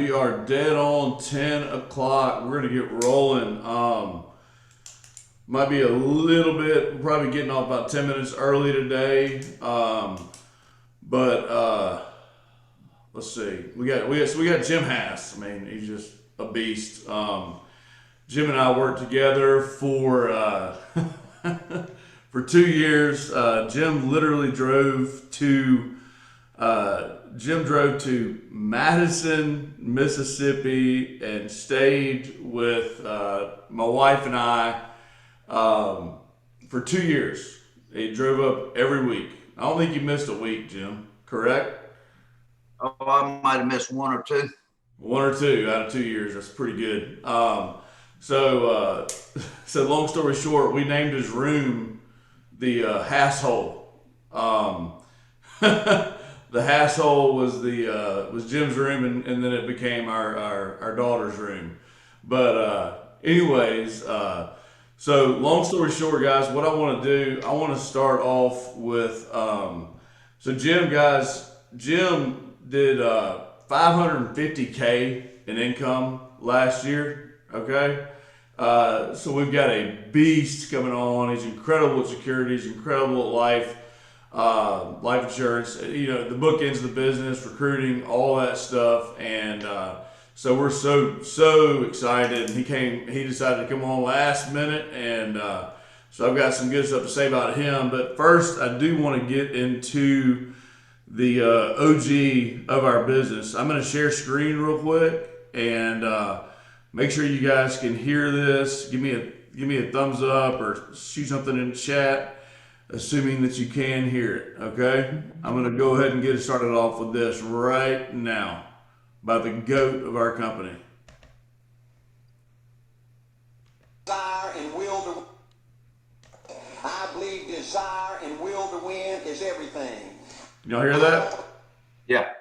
We are dead on 10 o'clock. We're going to get rolling. Might be a little bit, we're probably getting off about 10 minutes early today. But let's see. We got Jim Haas. I mean, he's just a beast. Jim and I worked together for for 2 years. Jim drove to Madison, Mississippi, and stayed with my wife and I for 2 years. He drove up every week. I don't think you missed a week, Jim. Correct? Oh, I might have missed one or two. One or two out of 2 years. That's pretty good. So long story short, we named his room the Haas Hole. The Haas Hole was Jim's room, and then it became our daughter's room. But anyways, so long story short, guys, what I want to do, I want to start off with Jim did 550K in income last year. Okay. So we've got a beast coming on. He's incredible at securities, incredible at life insurance. You know, the bookends of the business, recruiting, all that stuff. And so we're so excited. And he decided to come on last minute, and so I've got some good stuff to say about him. But first, I do want to get into the OG of our business. I'm going to share screen real quick, and make sure you guys can hear this. Give me a thumbs up or shoot something in the chat, assuming that you can hear it. Okay, I'm going to go ahead and get it started off with this right now by the GOAT of our company. Desire and will to win. I believe desire and will to win is everything. Y'all hear that? Yeah.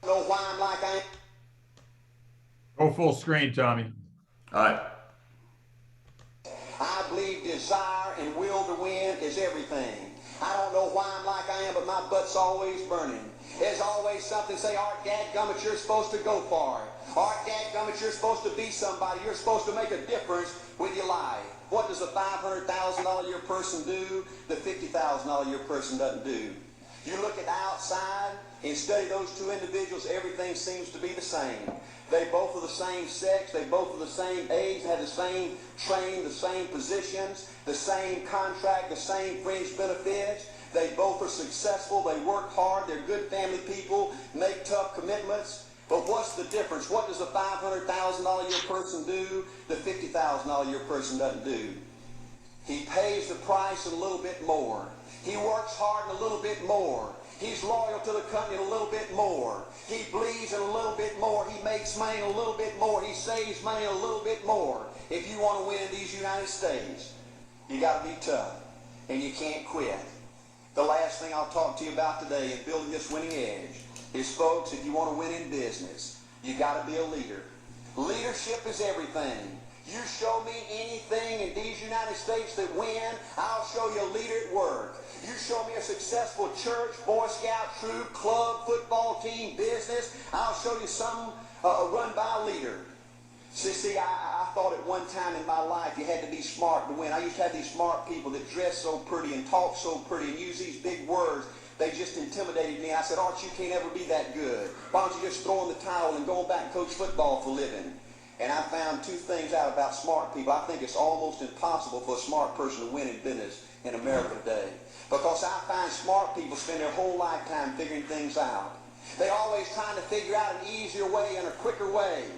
I don't know why I'm like I am. Go full screen, Tommy. All right. I believe desire and will to win is everything. I don't know why I'm like I am, but my butt's always burning. There's always something say, Art Dadgummit, you're supposed to go for it. Art Dadgummit, you're supposed to be somebody. You're supposed to make a difference with your life. What does a $500,000 a year person do that $50,000 a year person doesn't do? You look at the outside and study those two individuals, everything seems to be the same. They both are the same sex, they both are the same age, have the same training, the same positions, the same contract, the same fringe benefits. They both are successful, they work hard, they're good family people, make tough commitments. But what's the difference? What does a $500,000 a year person do that $50,000 a year person doesn't do? He pays the price and a little bit more. He works hard and a little bit more. He's loyal to the company a little bit more. He bleeds in a little bit more. He makes money a little bit more. He saves money a little bit more. If you want to win in these United States, you got to be tough, and you can't quit. The last thing I'll talk to you about today in building this winning edge is, folks, if you want to win in business, you got to be a leader. Leadership is everything. You show me anything in these United States that win, I'll show you a leader at work. You show me a successful church, Boy Scout troop, club, football team, business, I'll show you some run by a leader. See, I thought at one time in my life you had to be smart to win. I used to have these smart people that dress so pretty and talk so pretty and use these big words. They just intimidated me. I said, Art, you can't ever be that good. Why don't you just throw in the towel and go back and coach football for a living? And I found two things out about smart people. I think it's almost impossible for a smart person to win in business in America today. Because I find smart people spend their whole lifetime figuring things out. They're always trying to figure out an easier way and a quicker way.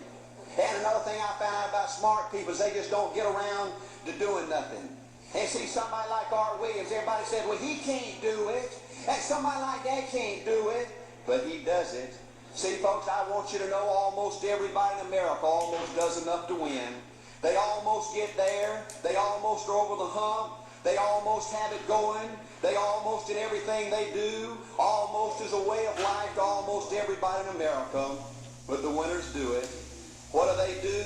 And another thing I found out about smart people is they just don't get around to doing nothing. And see, somebody like Art Williams, everybody said, well, he can't do it. And somebody like that can't do it. But he does it. See, folks, I want you to know almost everybody in America almost does enough to win. They almost get there. They almost are over the hump. They almost have it going. They almost in everything they do. Almost is a way of life to almost everybody in America. But the winners do it. What do?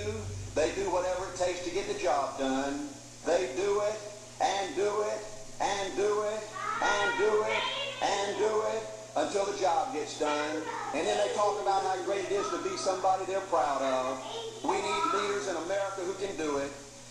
They do whatever it takes to get the job done. They do it, and do it, and do it, and do it, and do it, until the job gets done. And then they talk about how great it is to be somebody they're proud of. We need leaders in America who can do it.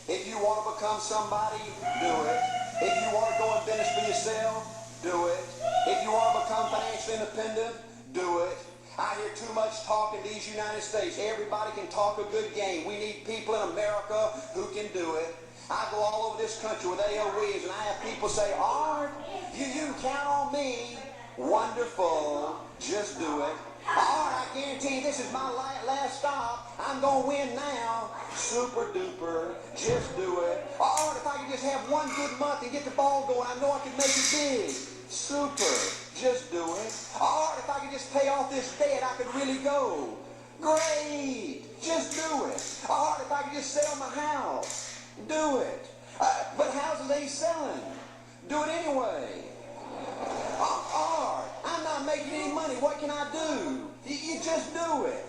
If you want to become somebody, do it. If you want to go in business for yourself, do it. If you want to become financially independent, do it. I hear too much talk in these United States. Everybody can talk a good game. We need people in America who can do it. I go all over this country with A.L. Williams, and I have people say, Art, you can count on me. Wonderful. Just do it. Art, I guarantee you this is my last stop. I'm going to win now. Super duper. Just do it. Art, if I could just have one good month and get the ball going, I know I can make it big. Super. Just do it. Art, if I could just pay off this debt, I could really go. Great. Just do it. Art, if I could just sell my house. Do it. But houses ain't selling. Do it anyway. Art, I'm not making any money. What can I do? You just do it.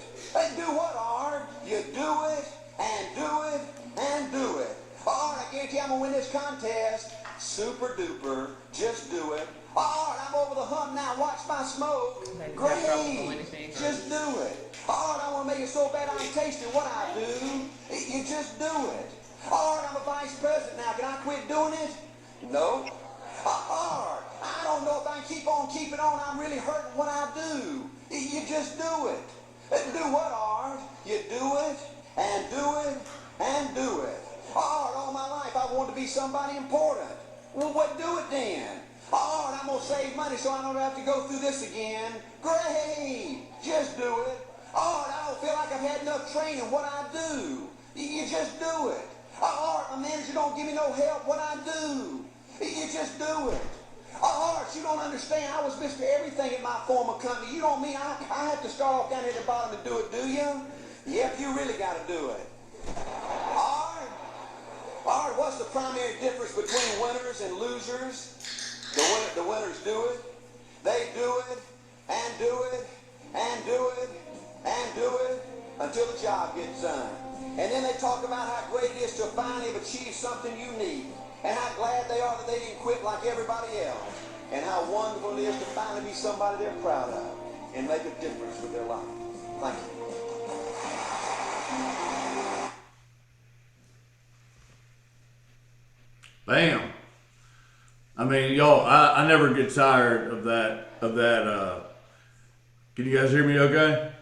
Do what, Art? You do it, and do it, and do it. Art, I guarantee I'm going to win this contest. Super duper. Just do it. Art, I'm over the hump now. Watch my smoke. Great. Just do it. Art, I want to make it so bad I can taste it. What I do, you just do it. Art, I'm a vice president now. Can I quit doing it? No. Art, I don't know if I can keep on keeping on. I'm really hurting what I do. You just do it. Do what, Art? You do it, and do it, and do it. Art, all my life I wanted to be somebody important. Well, what do it then? Art, I'm going to save money so I don't have to go through this again. Great. Just do it. Art, I don't feel like I've had enough training. What I do? You just do it. Art, my manager don't give me no help. What I do? You just do it. Art, you don't understand. I was Mr. Everything in my former company. You don't mean I have to start off down at the bottom and do it, do you? Yep, you really got to do it. Art, what's the primary difference between winners and losers? The winners do it. They do it, and do it, and do it, and do it until the job gets done. And then they talk about how great it is to finally have achieved something unique, and how glad they are that they didn't quit like everybody else, and how wonderful it is to finally be somebody they're proud of and make a difference with their life. Thank you. Bam. I mean, y'all, I never get tired of that. Can you guys hear me okay?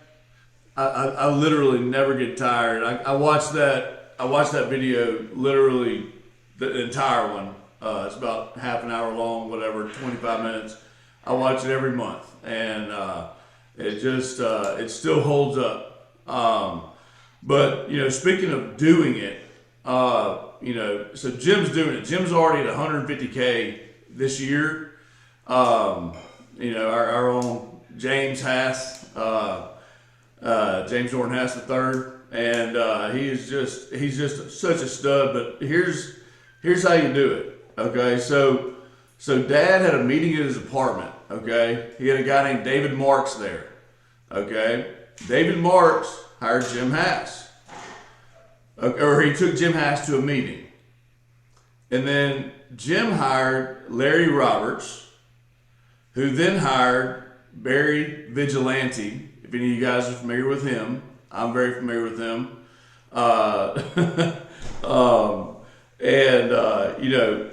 I literally never get tired. I watched that video, literally the entire one. It's about half an hour long, whatever, 25 minutes. I watch it every month, and it still holds up. But speaking of doing it, so Jim's doing it. Jim's already at 150K this year. Our own James Haas, James Norton Haas III, and he's just such a stud. But here's how you do it. Okay, so Dad had a meeting in his apartment. Okay, he had a guy named David Marks there. Okay, David Marks hired Jim Haas. Or he took Jim Haas to a meeting. And then Jim hired Larry Roberts, who then hired Barry Vigilante. If any of you guys are familiar with him, I'm very familiar with him.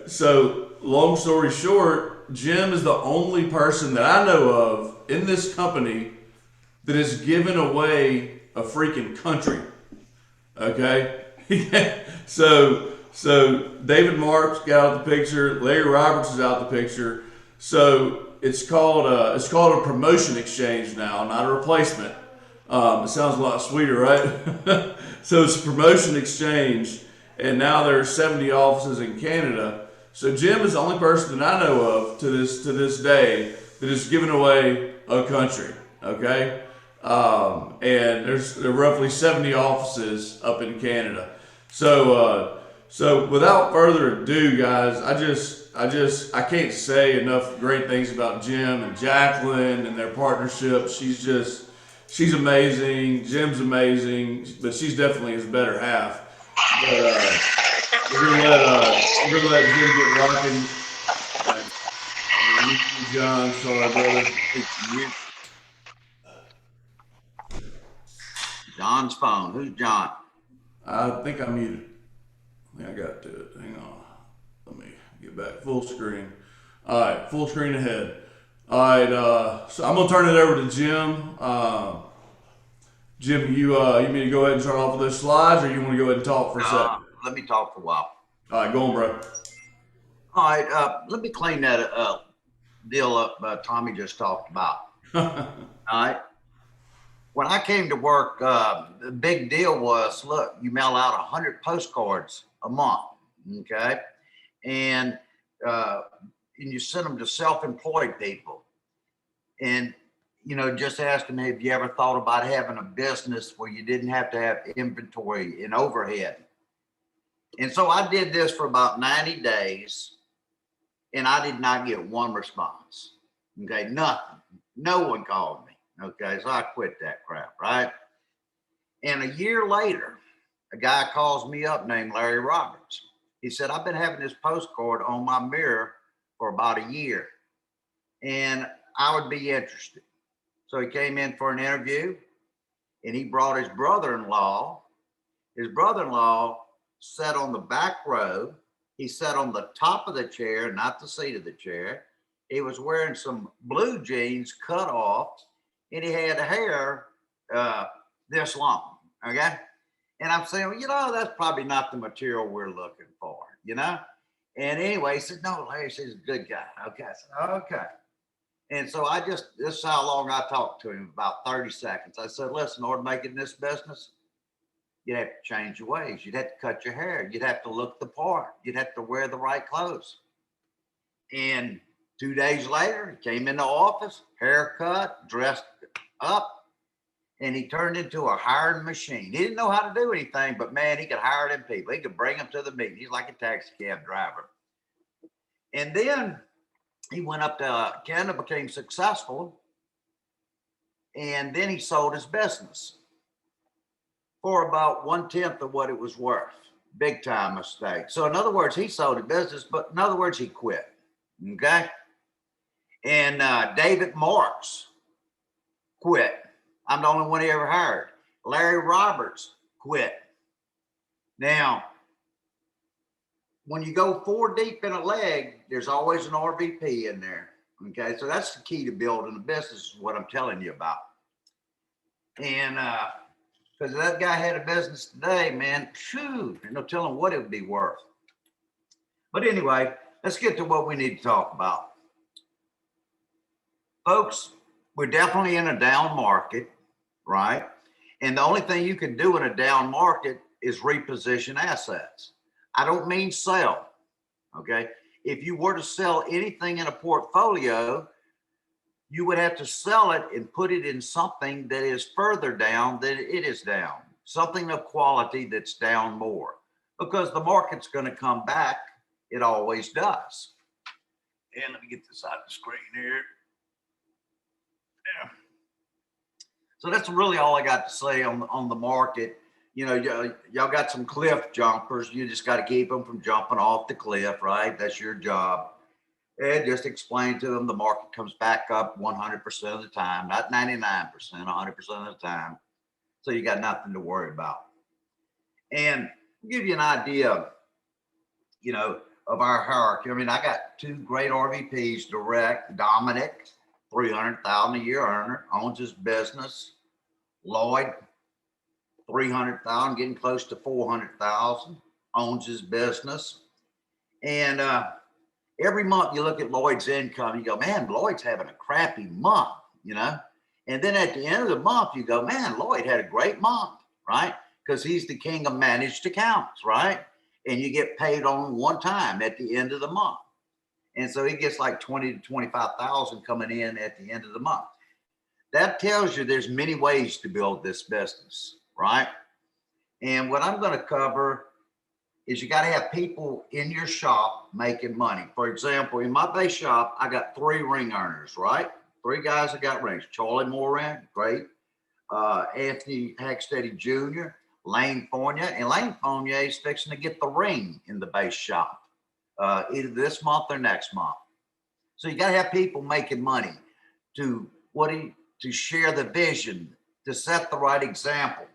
So long story short, Jim is the only person that I know of in this company that has given away a freaking country. Okay, so David Marks got out the picture. Larry Roberts is out the picture. So it's called a promotion exchange now, not a replacement. It sounds a lot sweeter, right? So it's a promotion exchange, and now there are 70 offices in Canada. So Jim is the only person that I know of to this day that has given away a country. Okay. And there are roughly 70 offices up in Canada. So without further ado, guys, I can't say enough great things about Jim and Jacqueline and their partnership. She's amazing. Jim's amazing, but she's definitely his better half. But we're gonna let Jim get rocking. John, sorry, brother. John's phone. Who's John? I think I muted. I think I got to it. Hang on. Let me get back full screen. All right, full screen ahead. All right, so I'm gonna turn it over to Jim. Jim, you mean to go ahead and start off with those slides, or you want to go ahead and talk for a second? Let me talk for a while. All right, go on, bro. All right, let me clean that deal up Tommy just talked about. All right. When I came to work, the big deal was, look, you mail out 100 postcards a month, okay? And you send them to self-employed people. And, just ask them, have you ever thought about having a business where you didn't have to have inventory and overhead? And so I did this for about 90 days, and I did not get one response, okay? Nothing. No one called me. Okay, so I quit that crap, right? And a year later, a guy calls me up named Larry Roberts. He said, I've been having this postcard on my mirror for about a year, and I would be interested. So he came in for an interview, and he brought his brother-in-law. His brother-in-law sat on the back row. He sat on the top of the chair, not the seat of the chair. He was wearing some blue jeans cut off, and he had hair this long, okay? And I'm saying, well, that's probably not the material we're looking for, And anyway, he said, no, Larry, he's a good guy. Okay, I said, okay. And so this is how long I talked to him, about 30 seconds. I said, listen, in order to make it in this business, you'd have to change your ways. You'd have to cut your hair. You'd have to look the part. You'd have to wear the right clothes. And 2 days later, he came in the office, haircut, dressed up, and he turned into a hiring machine. He didn't know how to do anything, but man, he could hire them people. He could bring them to the meeting. He's like a taxi cab driver. And then he went up to Canada, became successful, and then he sold his business for about 1/10 of what it was worth. Big time mistake. So in other words, he sold his business, but in other words, he quit. Okay. And David Marks quit. I'm the only one he ever hired. Larry Roberts quit. Now, when you go 4 deep in a leg, there's always an RVP in there. Okay, so that's the key to building a business, is what I'm telling you about. And because that guy had a business today, man, there's no telling what it would be worth. But anyway, let's get to what we need to talk about. Folks, we're definitely in a down market, right? And the only thing you can do in a down market is reposition assets. I don't mean sell, okay? If you were to sell anything in a portfolio, you would have to sell it and put it in something that is further down than it is down, something of quality that's down more, because the market's going to come back. It always does. And let me get this out of the screen here. Yeah. So that's really all I got to say on the market. Y'all got some cliff jumpers. You just got to keep them from jumping off the cliff, right? That's your job. And just explain to them the market comes back up 100% of the time, not 99%, 100% of the time. So you got nothing to worry about. And I'll give you an idea, of our hierarchy. I mean, I got 2 great RVPs, direct. Dominic, $300,000 a year earner, owns his business. Lloyd, $300,000, getting close to $400,000, owns his business. And every month you look at Lloyd's income, you go, man, Lloyd's having a crappy month, And then at the end of the month, you go, man, Lloyd had a great month, right? Because he's the king of managed accounts, right? And you get paid on one time at the end of the month. And so he gets like 20 to 25,000 coming in at the end of the month. That tells you there's many ways to build this business, right? And what I'm going to cover is you got to have people in your shop making money. For example, in my base shop, I got 3 ring earners, right? 3 guys that got rings. Charlie Moran, great. Anthony Hacksteady Jr., Lane Fournier. And Lane Fournier is fixing to get the ring in the base shop, either this month or next month. So you got to have people making money to to share the vision, to set the right example.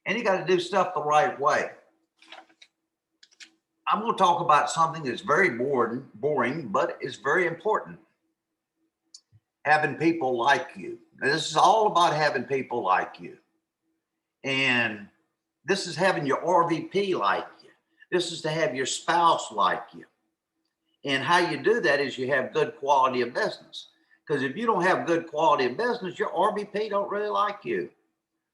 And you got to do stuff the right way. I'm going to talk about something that's very boring, but it's very important. Having people like you. Now, this is all about having people like you. And this is having your RVP like you. This is to have your spouse like you. And how you do that is you have good quality of business. Because if you don't have good quality of business, your RVP don't really like you.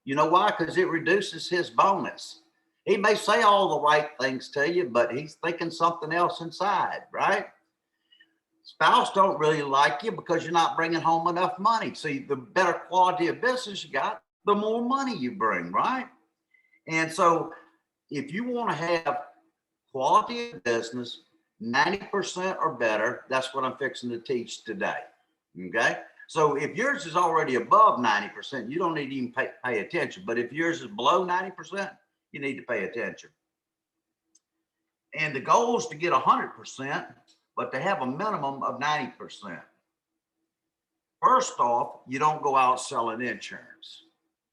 You know why? Because it reduces his bonus. He may say all the right things to you, but he's thinking something else inside, right? Spouse don't really like you because you're not bringing home enough money. So the better quality of business you got, the more money you bring, right? And so if you want to have quality of business, 90% or better, that's what I'm fixing to teach today, okay? So if yours is already above 90%, you don't need to even pay attention. But if yours is below 90%, you need to pay attention. And the goal is to get 100%, but to have a minimum of 90%. First off, you don't go out selling insurance,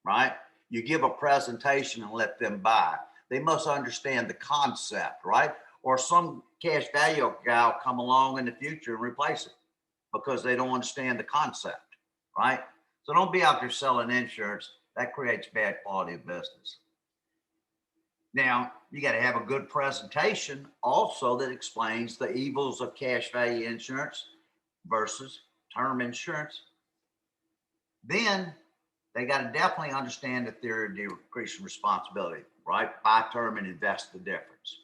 right? You give a presentation and let them buy. They must understand the concept, right? Or some cash value guy will come along in the future and replace it because they don't understand the concept, right? So don't be out there selling insurance. That creates bad quality of business. Now, you got to have a good presentation also that explains the evils of cash value insurance versus term insurance. Then they got to definitely understand the theory of decreasing responsibility, right? Buy term and invest the difference.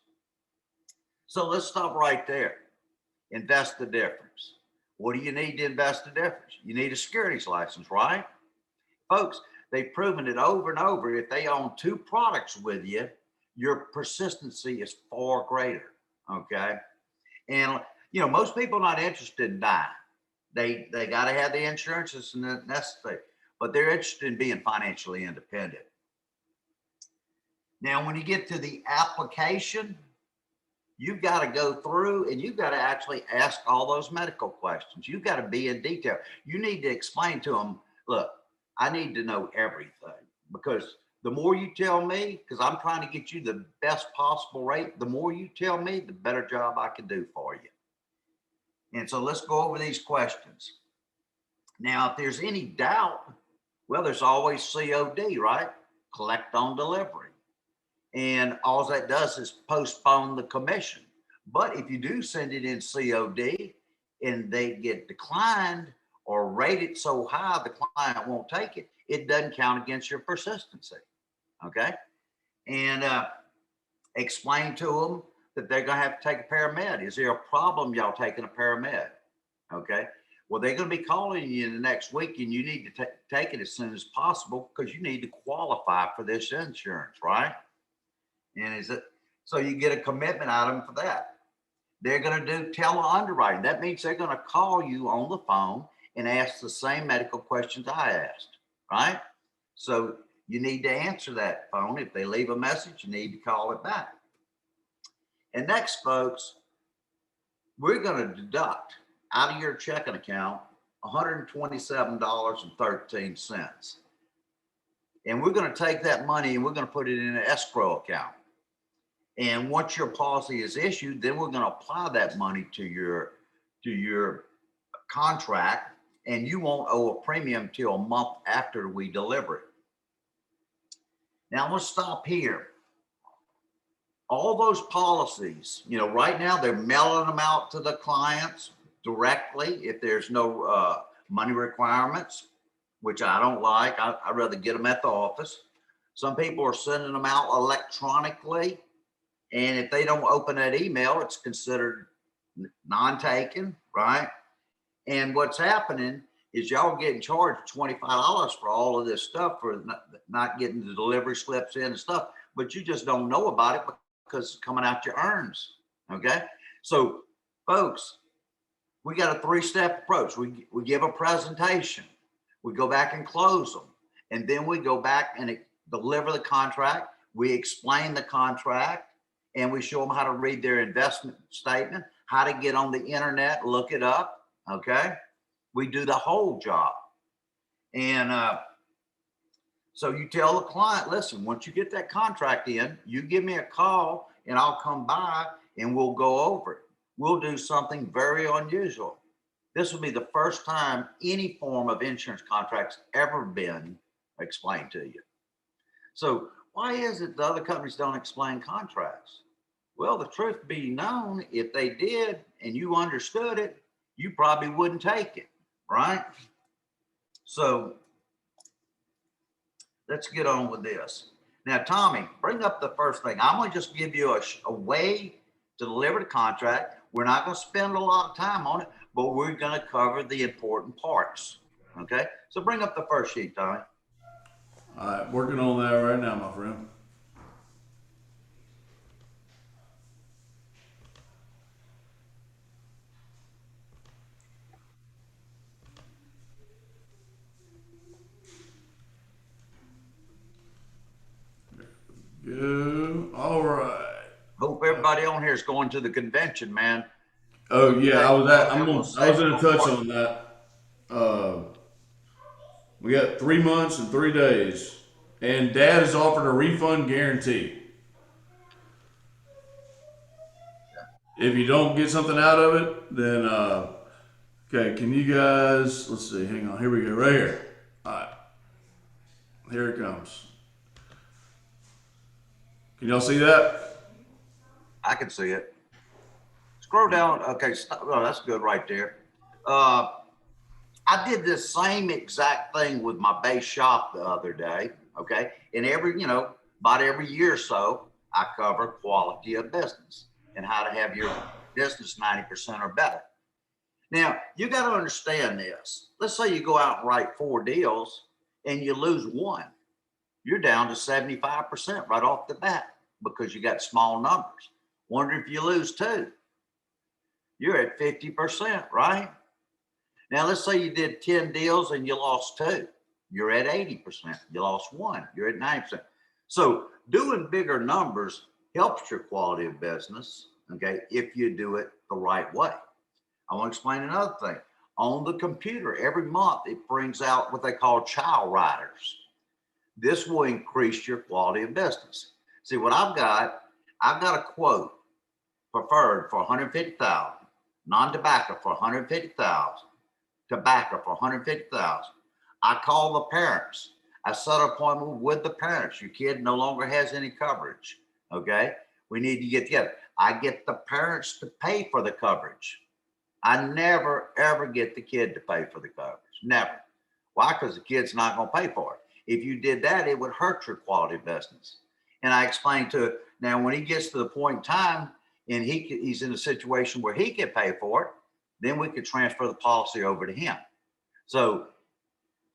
So let's stop right there. Invest the difference. What do you need to invest the difference? You need a securities license, right? Folks, they've proven it over and over. If they own 2 products with you, your persistency is far greater, okay? And, you know, most people are not interested in dying. They got to have the insurance, it's necessary, but they're interested in being financially independent. Now, when you get to the application, you've got to go through and you've got to actually ask all those medical questions. You've got to be in detail. You need to explain to them, look, I need to know everything, because the more you tell me, because I'm trying to get you the best possible rate, the more you tell me, the better job I can do for you. And so let's go over these questions. Now, if there's any doubt, well, there's always COD, right? Collect on delivery. And all that does is postpone the commission. But if you do send it in COD and they get declined or rated so high the client won't take it, it doesn't count against your persistency, okay? And explain to them that they're gonna have to take a paramed. Is there a problem y'all taking a paramed, okay? Well, they're gonna be calling you in the next week and you need to take it as soon as possible because you need to qualify for this insurance, right? And is it so you get a commitment out of them for that? They're going to do tele-underwriting. That means they're going to call you on the phone and ask the same medical questions I asked, right? So you need to answer that phone. If they leave a message, you need to call it back. And next, folks, we're going to deduct out of your checking account $127.13. And we're going to take that money and we're going to put it in an escrow account. And once your policy is issued, then we're going to apply that money to your contract, and you won't owe a premium till a month after we deliver it. Now let's stop here. All those policies, you know, right now they're mailing them out to the clients directly if there's no money requirements, which I don't like. I'd rather get them at the office. Some people are sending them out electronically. And if they don't open that email, it's considered non-taken, right? And what's happening is y'all getting charged $25 for all of this stuff for not getting the delivery slips in and stuff, but you just don't know about it because it's coming out your earns, okay? So folks, we got a 3-step approach. We give a presentation, we go back and close them, and then we go back and deliver the contract, we explain the contract, and we show them how to read their investment statement, how to get on the internet, look it up. Okay. We do the whole job. And so you tell the client, listen, once you get that contract in, you give me a call and I'll come by and we'll go over it. We'll do something very unusual. This will be the first time any form of insurance contracts ever been explained to you. So why is it the other companies don't explain contracts? Well, the truth be known, if they did and you understood it, you probably wouldn't take it, right? So let's get on with this. Now, Tommy, bring up the first thing. I'm going to just give you a way to deliver the contract. We're not going to spend a lot of time on it, but we're going to cover the important parts. Okay? So bring up the first sheet, Tommy. All right, working on that right now, my friend. Go. All right. Hope everybody on here is going to the convention, man. Oh yeah, I was at. I was going to touch on. on that. We got 3 months and 3 days, and Dad has offered a refund guarantee. If you don't get something out of it, then okay. Can you guys? Let's see. Hang on. Here we go. Right here. All right. Here it comes. Can y'all see that? I can see it. Scroll down. Okay, stop. Oh, that's good right there. I did this same exact thing with my base shop the other day. Okay, and about every year or so, I cover quality of business and how to have your business 90% or better. Now, you got to understand this. Let's say you go out and write 4 deals and you lose 1. You're down to 75% right off the bat because you got small numbers. Wonder if you lose 2. You're at 50%, right? Now, let's say you did 10 deals and you lost 2. You're at 80%. You lost 1. You're at 90%. So doing bigger numbers helps your quality of business, okay, if you do it the right way. I want to explain another thing. On the computer, every month, it brings out what they call child riders. This will increase your quality of business. See, what I've got a quote, preferred for $150,000, non-tobacco for $150,000, tobacco for $150,000. I call the parents. I set an appointment with the parents. Your kid no longer has any coverage. Okay, we need to get together. I get the parents to pay for the coverage. I never ever get the kid to pay for the coverage. Never. Why? Because the kid's not going to pay for it. If you did that, it would hurt your quality of business. And I explained to it. Now, when he gets to the point in time and he's in a situation where he can pay for it, then we could transfer the policy over to him. So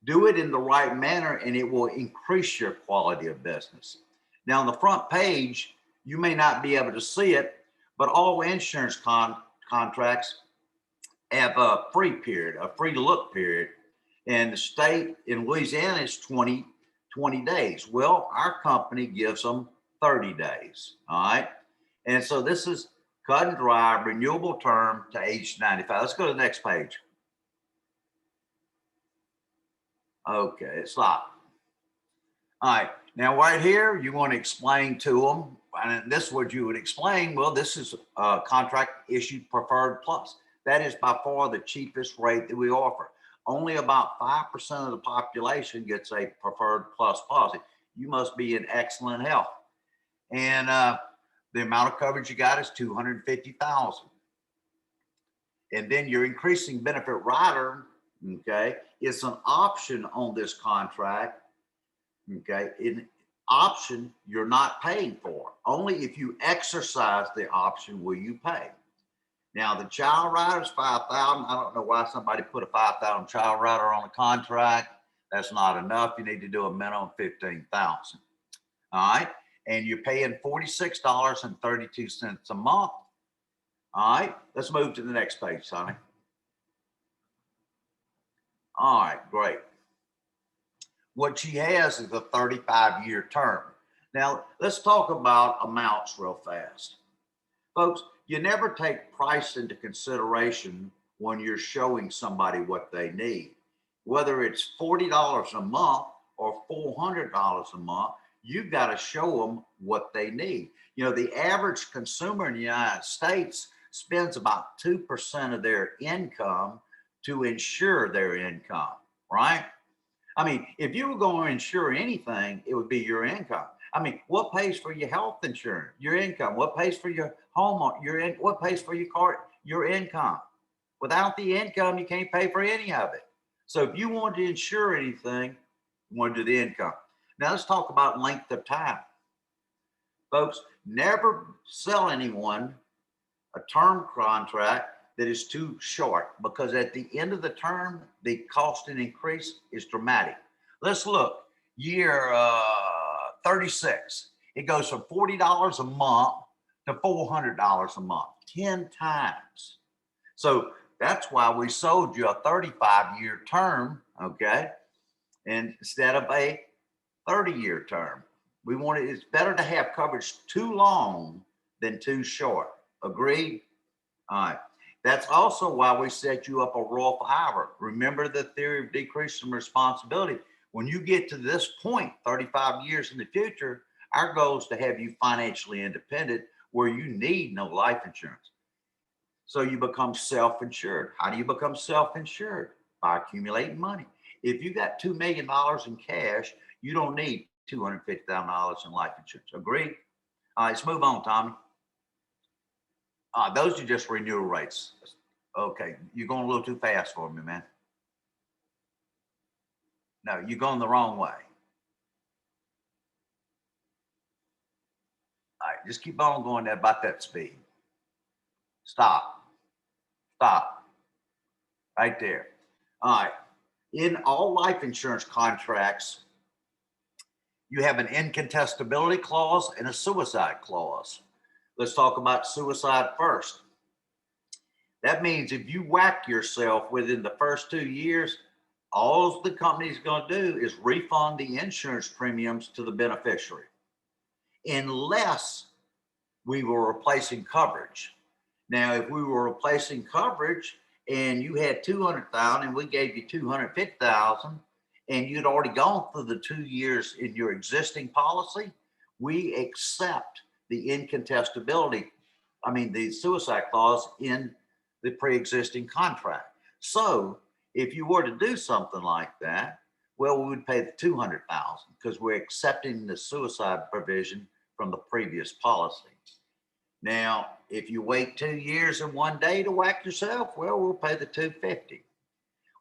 do it in the right manner and it will increase your quality of business. Now, on the front page, you may not be able to see it, but all insurance contracts have a free period, a free look period. And the state in Louisiana is 20 days. Well, our company gives them 30 days. All right. And so this is cut and dry, renewable term to age 95. Let's go to the next page. Okay, it's locked. All right. Now, right here, you want to explain to them, and this is what you would explain. Well, this is a contract issued preferred plus. That is by far the cheapest rate that we offer. Only about 5% of the population gets a preferred plus policy. You must be in excellent health. And the amount of coverage you got is $250,000. And then your increasing benefit rider, okay, it's an option on this contract. Okay, an option you're not paying for. Only if you exercise the option will you pay. Now, the child rider is $5,000. I don't know why somebody put a $5,000 child rider on a contract. That's not enough. You need to do a minimum of $15,000. All right. And you're paying $46.32 a month. All right. Let's move to the next page, Sonny. All right. Great. What she has is a 35-year term. Now, let's talk about amounts real fast. Folks, you never take price into consideration when you're showing somebody what they need. Whether it's $40 a month or $400 a month, you've got to show them what they need. You know, the average consumer in the United States spends about 2% of their income to insure their income, right? I mean, if you were going to insure anything, it would be your income. I mean, what pays for your health insurance? Your income. What pays for your home? What pays for your car? Your income. Without the income, you can't pay for any of it. So if you want to insure anything, you want to do the income. Now let's talk about length of time. Folks, never sell anyone a term contract that is too short, because at the end of the term, the cost and increase is dramatic. Let's look, year 36. It goes from $40 a month to $400 a month, 10 times. So that's why we sold you a 35-year term, okay, and instead of a 30-year term. It's better to have coverage too long than too short. Agreed? All right. That's also why we set you up a Roth IRA. Remember the theory of decreasing responsibility. When you get to this point, 35 years in the future, our goal is to have you financially independent where you need no life insurance. So you become self-insured. How do you become self-insured? By accumulating money. If you got $2 million in cash, you don't need $250,000 in life insurance. Agreed? All right, let's move on, Tommy. Those are just renewal rates. Okay, you're going a little too fast for me, man. No, you're going the wrong way. All right, just keep on going at about that speed. Stop. Right there. All right. In all life insurance contracts, you have an incontestability clause and a suicide clause. Let's talk about suicide first. That means if you whack yourself within the first 2 years, all the company's going to do is refund the insurance premiums to the beneficiary, unless we were replacing coverage. Now, if we were replacing coverage and you had 200,000 and we gave you 250,000 and you'd already gone through the 2 years in your existing policy, we accept the incontestability, the suicide clause in the pre-existing contract. So if you were to do something like that, well, we would pay the 200,000 because we're accepting the suicide provision from the previous policy. Now, if you wait 2 years and 1 day to whack yourself, well, we'll pay the 250.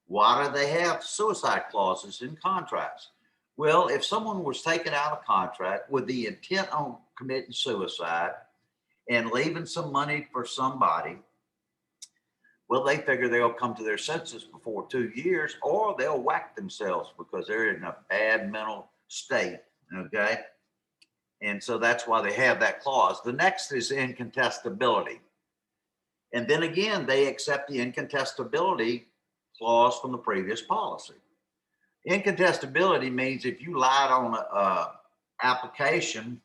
Why do they have suicide clauses in contracts? Well, if someone was taken out of contract with the intent on committing suicide and leaving some money for somebody, well, they figure they'll come to their senses before 2 years, or they'll whack themselves because they're in a bad mental state, okay? And so that's why they have that clause. The next is incontestability. And then again, they accept the incontestability clause from the previous policy. Incontestability means if you lied on a application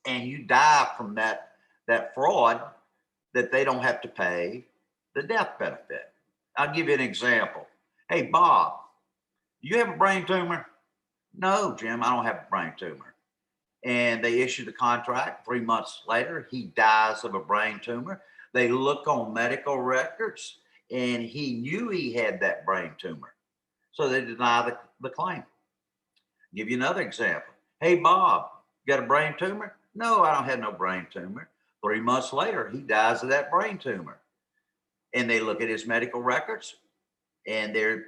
and you die from that fraud, that they don't have to pay the death benefit. I'll give you an example. Hey, Bob, do you have a brain tumor? No, Jim, I don't have a brain tumor. And they issue the contract. 3 months later, he dies of a brain tumor. They look on medical records and he knew he had that brain tumor. So they deny the claim. Give you another example. Hey, Bob, you got a brain tumor? No, I don't have no brain tumor. 3 months later, he dies of that brain tumor. And they look at his medical records and there's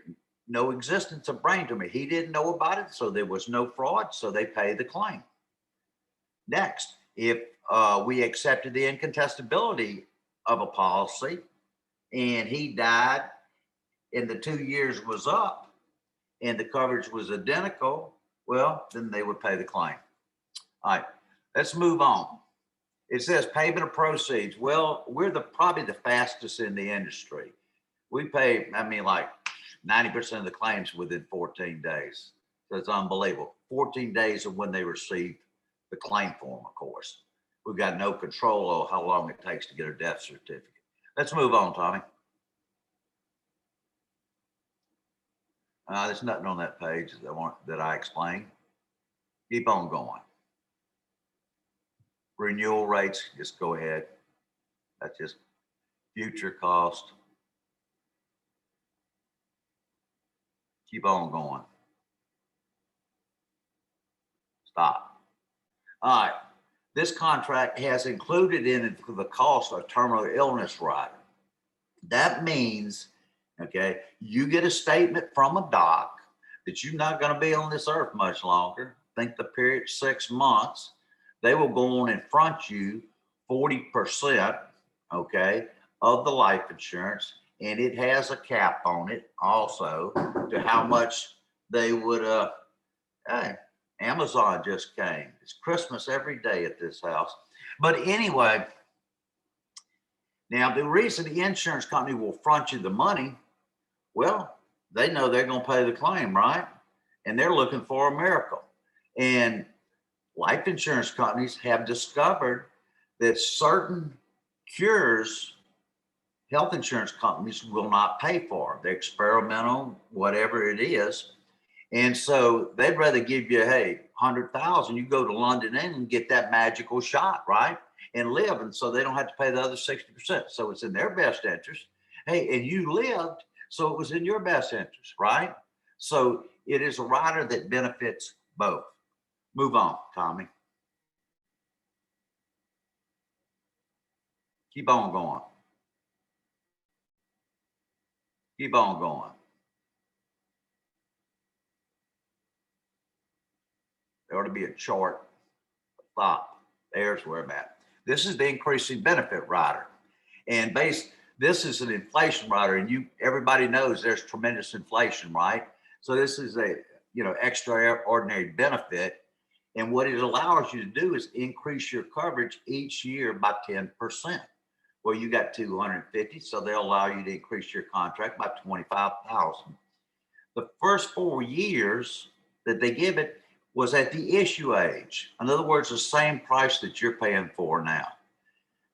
no existence of brain tumor. He didn't know about it, so there was no fraud, so they pay the claim. Next, if we accepted the incontestability of a policy and he died and the 2 years was up and the coverage was identical, well, then they would pay the claim. All right, let's move on. It says payment of proceeds. Well, we're probably the fastest in the industry. We pay, like 90% of the claims within 14 days. So it's unbelievable. 14 days of when they receive the claim form, of course. we've got no control over how long it takes to get a death certificate. Let's move on, Tommy. There's nothing on that page that I explained. Keep on going. Renewal rates, just go ahead. That's just future cost. Keep on going. Stop. All right. This contract has included in it the cost of terminal illness rider. That means, okay, you get a statement from a doc that you're not going to be on this earth much longer. I think the period's 6 months. They will go on and front you 40%, okay, of the life insurance, and it has a cap on it also to how much they would, hey, Amazon just came. It's Christmas every day at this house. But anyway, now the reason the insurance company will front you the money, well, they know they're going to pay the claim, right? And they're looking for a miracle. And life insurance companies have discovered that certain cures, health insurance companies will not pay for. They're experimental, whatever it is. And so they'd rather give you, hey, 100,000, you go to London and get that magical shot, right? And live. And so they don't have to pay the other 60%. So it's in their best interest. Hey, and you lived, so it was in your best interest, right? So it is a rider that benefits both. Move on, Tommy. Keep on going. Keep on going. There ought to be a chart. Stop. There's where I'm at. This is the increasing benefit rider. And this is an inflation rider, and everybody knows there's tremendous inflation, right? So this is a extraordinary benefit. And what it allows you to do is increase your coverage each year by 10%. Well, you got 250, so they'll allow you to increase your contract by 25,000. The first 4 years that they give it was at the issue age. In other words, the same price that you're paying for now.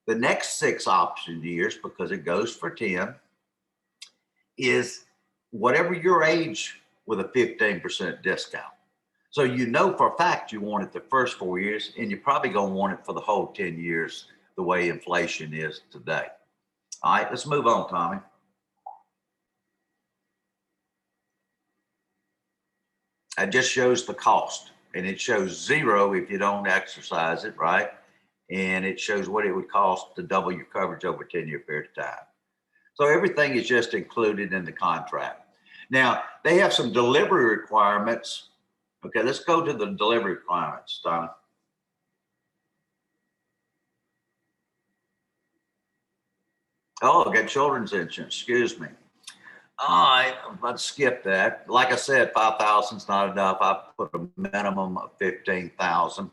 The next 6 option years, because it goes for 10, is whatever your age with a 15% discount. So you know for a fact you want it the first 4 years, and you're probably going to want it for the whole 10 years the way inflation is today. All right, let's move on, Tommy. It just shows the cost, and it shows 0 if you don't exercise it, right? And it shows what it would cost to double your coverage over a 10-year period of time. So everything is just included in the contract. Now, they have some delivery requirements. Okay, let's go to the delivery requirements, Tommy. Oh, I got children's insurance, excuse me. All right, let's skip that. Like I said, 5,000 is not enough. I put a minimum of 15,000.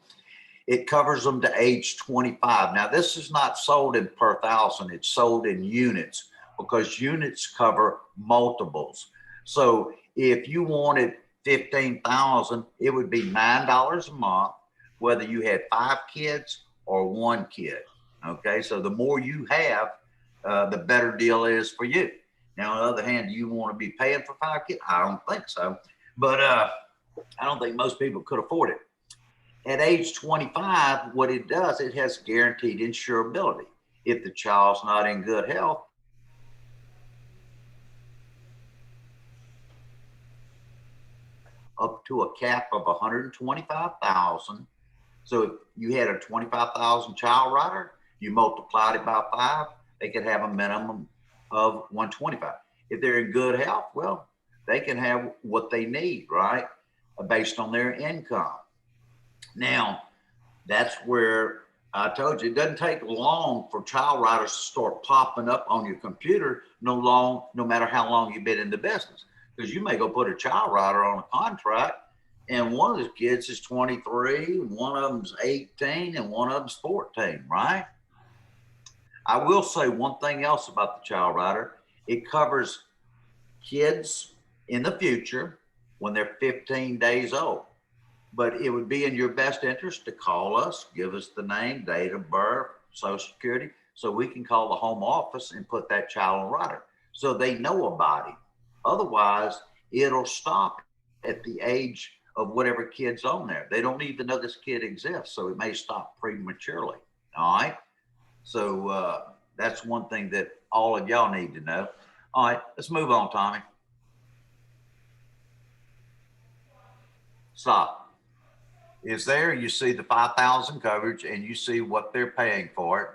It covers them to age 25. Now, this is not sold in per thousand. It's sold in units because units cover multiples. So if you wanted 15,000, it would be $9 a month, whether you had 5 kids or 1 kid. Okay, so the more you have, the better deal is for you. Now, on the other hand, do you want to be paying for 5 kids? I don't think so. But I don't think most people could afford it. At age 25, what it does, it has guaranteed insurability. If the child's not in good health, up to a cap of 125,000. So if you had a 25,000 child rider, you multiplied it by 5, they could have a minimum of 125. If they're in good health, well, they can have what they need, right? Based on their income. Now, that's where I told you, it doesn't take long for child riders to start popping up on your computer, no matter how long you've been in the business. Because you may go put a child rider on a contract, and one of the kids is 23, one of them's 18, and one of them's 14, right? I will say one thing else about the child rider. It covers kids in the future when they're 15 days old. but it would be in your best interest to call us, give us the name, date of birth, social security, so we can call the home office and put that child on rider so they know about it. Otherwise, it'll stop at the age of whatever kid's on there. They don't even know this kid exists, so it may stop prematurely. All right. So that's one thing that all of y'all need to know. All right, let's move on, Tommy. Stop. Is there, you see the 5,000 coverage and you see what they're paying for it,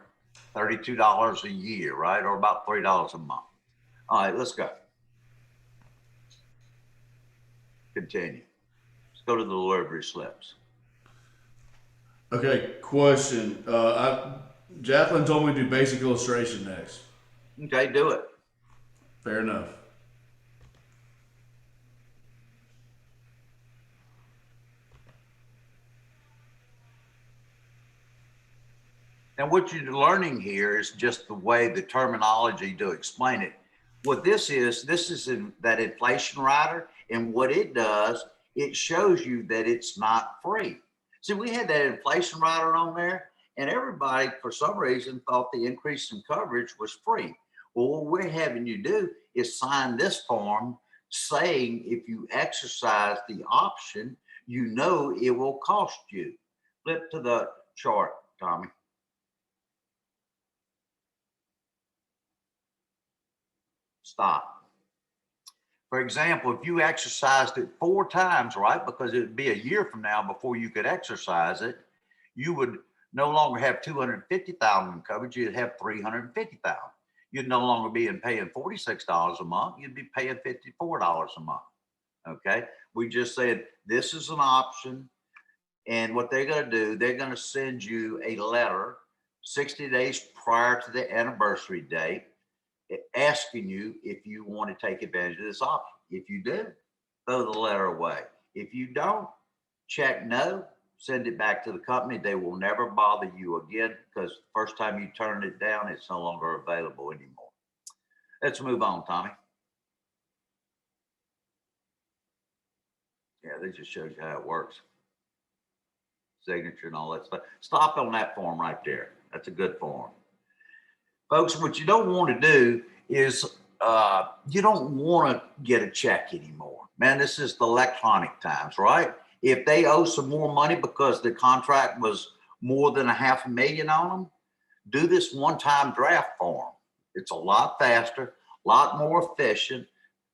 $32 a year, right? Or about $3 a month. All right, let's go. Continue. Let's go to the delivery slips. Okay, question. Jacqueline told me to do basic illustration next. Okay, do it. Fair enough. And what you're learning here is just the way the terminology to explain it. What this is in that inflation rider, and what it does, it shows you that it's not free. See, we had that inflation rider on there, and everybody, for some reason, thought the increase in coverage was free. Well, what we're having you do is sign this form saying if you exercise the option, you know it will cost you. Flip to the chart, Tommy. Stop. For example, if you exercised it 4 times, right, because it would be a year from now before you could exercise it, you would no longer have 250,000 in coverage, you'd have 350,000. You'd no longer be paying $46 a month, you'd be paying $54 a month. Okay, we just said this is an option, and what they're going to do, they're going to send you a letter 60 days prior to the anniversary date asking you if you want to take advantage of this option. If you do, throw the letter away. If you don't, check no, send it back to the company. They will never bother you again because the first time you turn it down, it's no longer available anymore. Let's move on, Tommy. Yeah, this just shows you how it works. Signature and all that stuff. Stop on that form right there. That's a good form. Folks, what you don't want to do is you don't want to get a check anymore. Man, this is the electronic times, right? If they owe some more money because the contract was more than $500,000 on them, do this one-time draft form. It's a lot faster, a lot more efficient.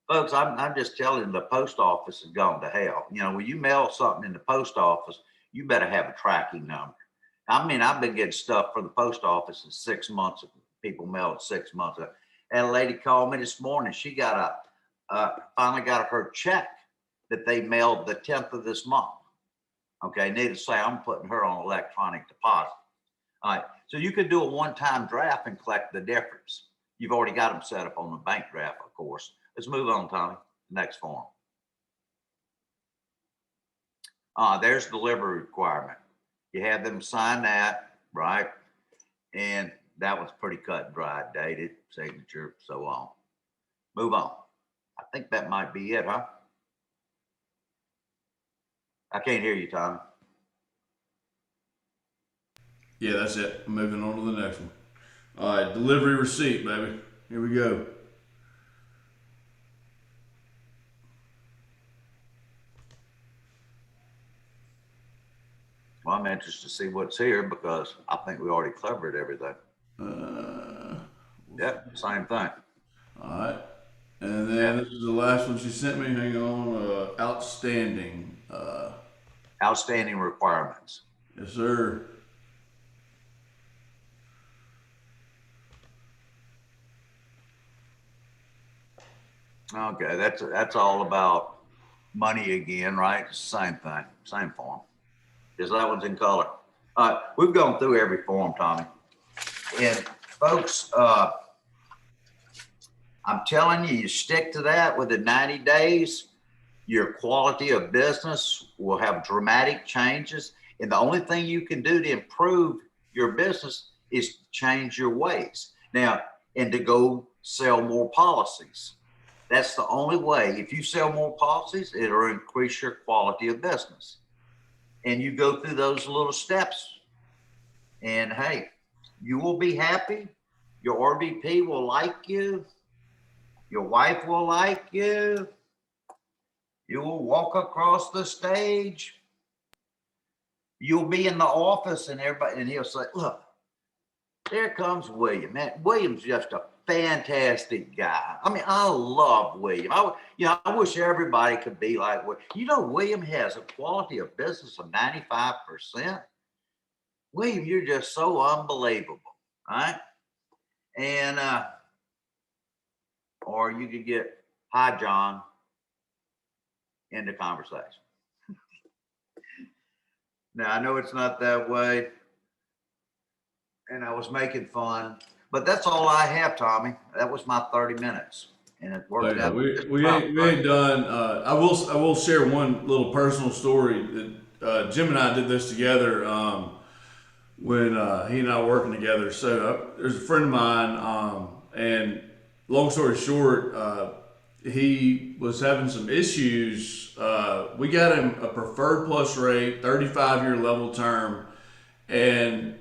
Folks, I'm just telling you, the post office has gone to hell. You know, when you mail something in the post office, you better have a tracking number. I mean, I've been getting stuff from the post office in 6 months. People mailed 6 months. And a lady called me this morning. She got finally got her check that they mailed the 10th of this month. Okay, needless to say, I'm putting her on electronic deposit. All right, so you could do a one-time draft and collect the difference. You've already got them set up on the bank draft, of course. Let's move on, Tommy. Next form. There's the delivery requirement. You have them sign that, right? And that one's pretty cut and dry, dated, signature, so on. Move on. I think that might be it, huh? I can't hear you, Tommy. Yeah, that's it. Moving on to the next one. All right, delivery receipt, baby. Here we go. Well, I'm interested to see what's here because I think we already covered everything. Yep, same thing. All right. And then this is the last one she sent me. Hang on. Outstanding. Outstanding requirements. Yes, sir. Okay, that's all about money again, right? Same thing, same form. Because that one's in color. We've gone through every form, Tommy. And folks, I'm telling you, you stick to that within 90 days, your quality of business will have dramatic changes. And the only thing you can do to improve your business is change your ways. Now, and to go sell more policies. That's the only way. If you sell more policies, it'll increase your quality of business. and you go through those little steps, and hey, you will be happy. Your RVP will like you. Your wife will like you. You will walk across the stage. You'll be in the office and everybody, and he'll say, look, there comes William. Man, William's just a fantastic guy. I mean, I love William. I wish everybody could be like William. You know, William has a quality of business of 95%. William, you're just so unbelievable, right? And or you could get, hi, John, into conversation. Now, I know it's not that way, and I was making fun, but that's all I have, Tommy. That was my 30 minutes, and it worked Yeah, out. we ain't done. I will share one little personal story that Jim and I did this together when he and I were working together. So there's a friend of mine, and long story short, he was having some issues. We got him a preferred plus rate, 35-year level term, and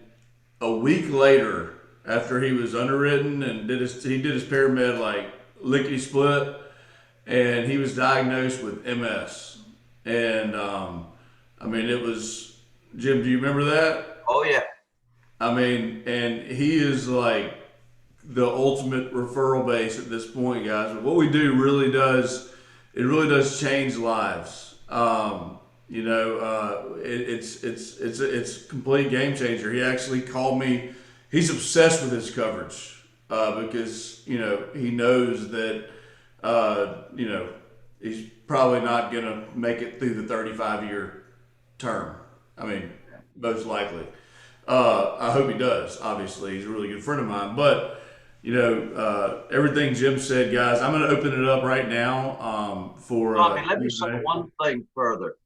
a week later, after he was underwritten and he did his paramed like lickety split, and he was diagnosed with MS. And I mean, it was Jim. Do you remember that? Oh yeah. I mean, and he is like the ultimate referral base at this point, guys. But what we do really does, it really does change lives. It's a complete game changer. He actually called me. He's obsessed with his coverage because he knows that he's probably not gonna make it through the 35-year term. I mean, most likely. I hope he does. Obviously, he's a really good friend of mine. But everything Jim said, guys, I'm going to open it up right now for. Tommy, let me say one thing further.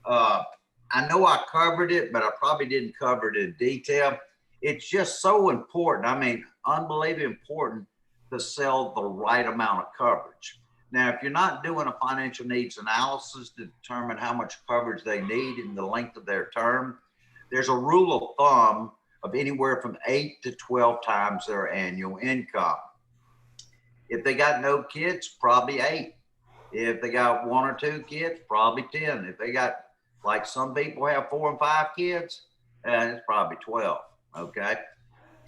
I know I covered it, but I probably didn't cover it in detail. It's just so important. I mean, unbelievably important to sell the right amount of coverage. Now, if you're not doing a financial needs analysis to determine how much coverage they need and the length of their term, there's a rule of thumb of anywhere from 8 to 12 times their annual income. If they got no kids, probably 8. If they got 1 or 2 kids, probably 10. If they got, like some people have 4 and 5 kids, it's probably 12. Okay.